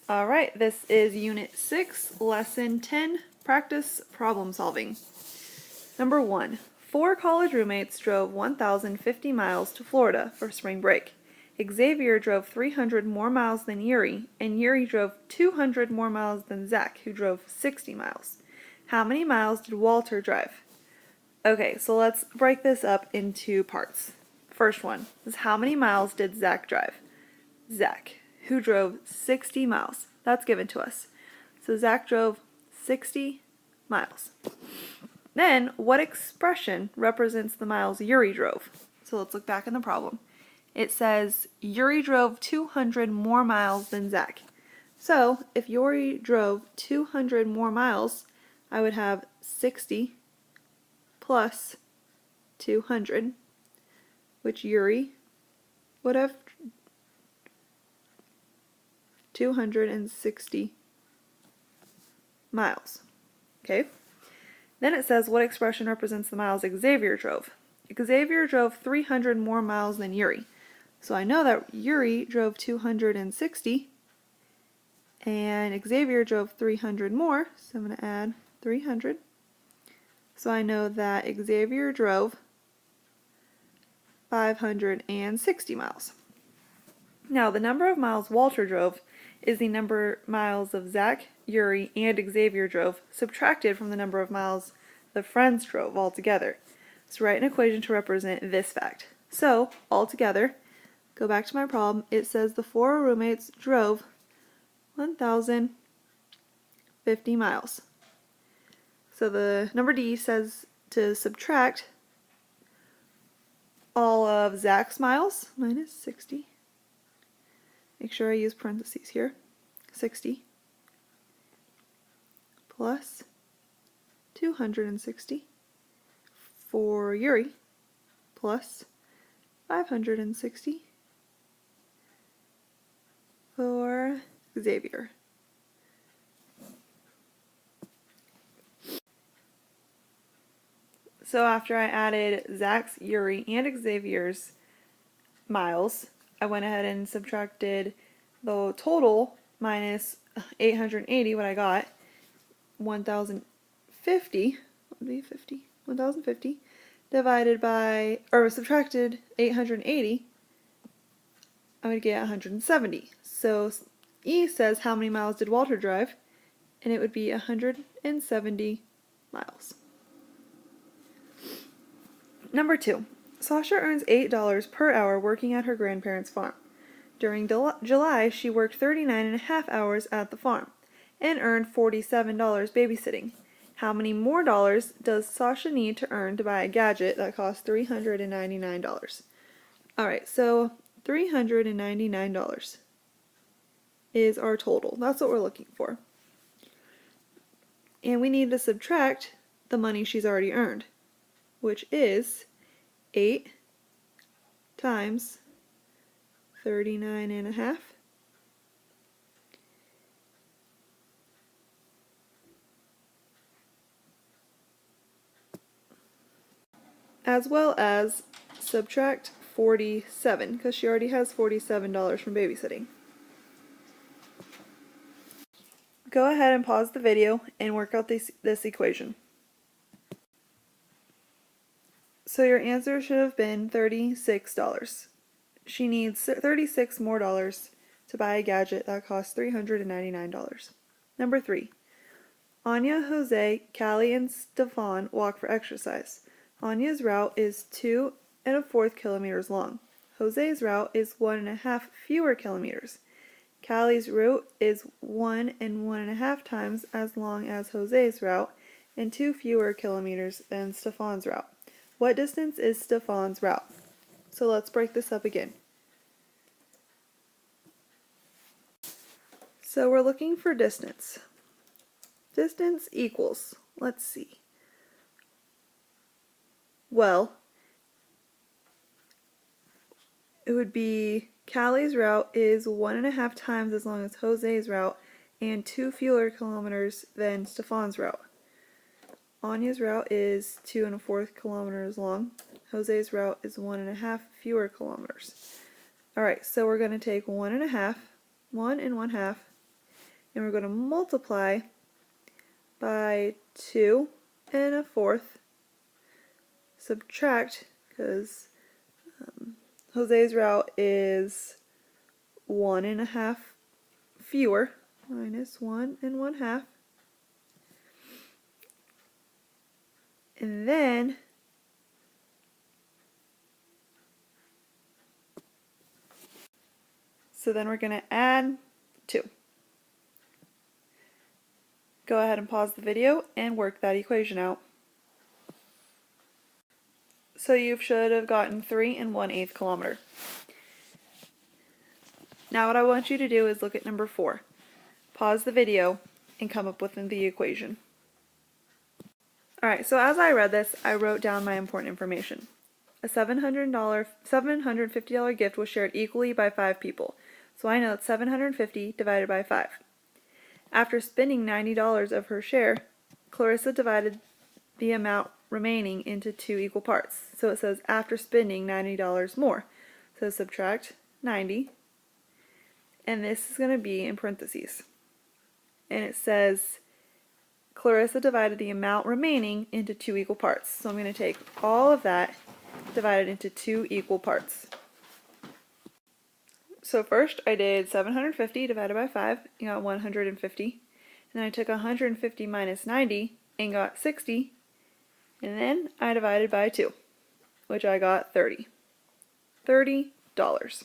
Alright, this is Unit 6, Lesson 10, Practice Problem Solving. Number 1. 4 college roommates drove 1,050 miles to Florida for spring break. Xavier drove 300 more miles than Yuri, and Yuri drove 200 more miles than Zach, who drove 60 miles. How many miles did Walter drive? Okay, so let's break this up into parts. First one is how many miles did Zach drive? Zach, who drove 60 miles. That's given to us. So Zach drove 60 miles. Then, what expression represents the miles Yuri drove? So let's look back in the problem. It says Yuri drove 200 more miles than Zach. So if Yuri drove 200 more miles, I would have 60 plus 200, which Yuri would have 260 miles. Okay? Then it says what expression represents the miles Xavier drove. Xavier drove 300 more miles than Yuri. So I know that Yuri drove 260 and Xavier drove 300 more. So I'm going to add 300. So I know that Xavier drove 560 miles. Now the number of miles Walter drove is the number of miles of Zach, Yuri, and Xavier drove, subtracted from the number of miles the friends drove altogether. So write an equation to represent this fact. So, altogether, go back to my problem, it says the 4 roommates drove 1,050 miles. So the number D says to subtract all of Zach's miles, minus 60. Make sure I use parentheses here. 60 plus 260 for Yuri plus 560 for Xavier. So after I added Zach's, Yuri, and Xavier's miles, I went ahead and subtracted the total minus 880, what I got, 1,050, what would be 50? 1,050 divided by, or subtracted 880, I would get 170. So E says how many miles did Walter drive, and it would be 170 miles. Number 2. Sasha earns $8 per hour working at her grandparents' farm. During July, she worked 39.5 hours at the farm and earned $47 babysitting. How many more dollars does Sasha need to earn to buy a gadget that costs $399? Alright, so $399 is our total. That's what we're looking for. And we need to subtract the money she's already earned, which is 8 times 39.5 as well as subtract 47 because she already has $47 from babysitting. Go ahead and pause the video and work out this equation. So your answer should have been $36. She needs $36 more dollars to buy a gadget that costs $399. Number 3. Anya, Jose, Callie, and Stefan walk for exercise. Anya's route is 2 1/4 kilometers long. Jose's route is 1 1/2 fewer kilometers. Callie's route is 1 1/2 times as long as Jose's route and 2 fewer kilometers than Stefan's route. What distance is Stefan's route? So let's break this up again. So we're looking for distance. Distance equals, let's see. Well, it would be Callie's route is 1 1/2 times as long as Jose's route and 2 fewer kilometers than Stefan's route. Anya's route is 2 1/4 kilometers long. Jose's route is 1 1/2 fewer kilometers. Alright, so we're going to take 1 1/2, 1 and 1/2, and we're going to multiply by 2 1/4, subtract, because Jose's route is 1 1/2 fewer, minus 1 1/2, and then we're going to add 2. Go ahead and pause the video and work that equation out. So you should have gotten 3 1/8 kilometer. Now what I want you to do is look at number 4. Pause the video and come up with the equation. Alright, so as I read this, I wrote down my important information. A $750 gift was shared equally by 5 people. So I know it's 750 divided by 5. After spending $90 of her share, Clarissa divided the amount remaining into 2 equal parts. So it says after spending $90 more. So subtract 90. And this is going to be in parentheses. And it says Clarissa divided the amount remaining into 2 equal parts. So I'm going to take all of that, divide it into 2 equal parts. So first I did 750 divided by 5 and got 150. And then I took 150 minus 90 and got 60. And then I divided by 2, which I got 30. $30.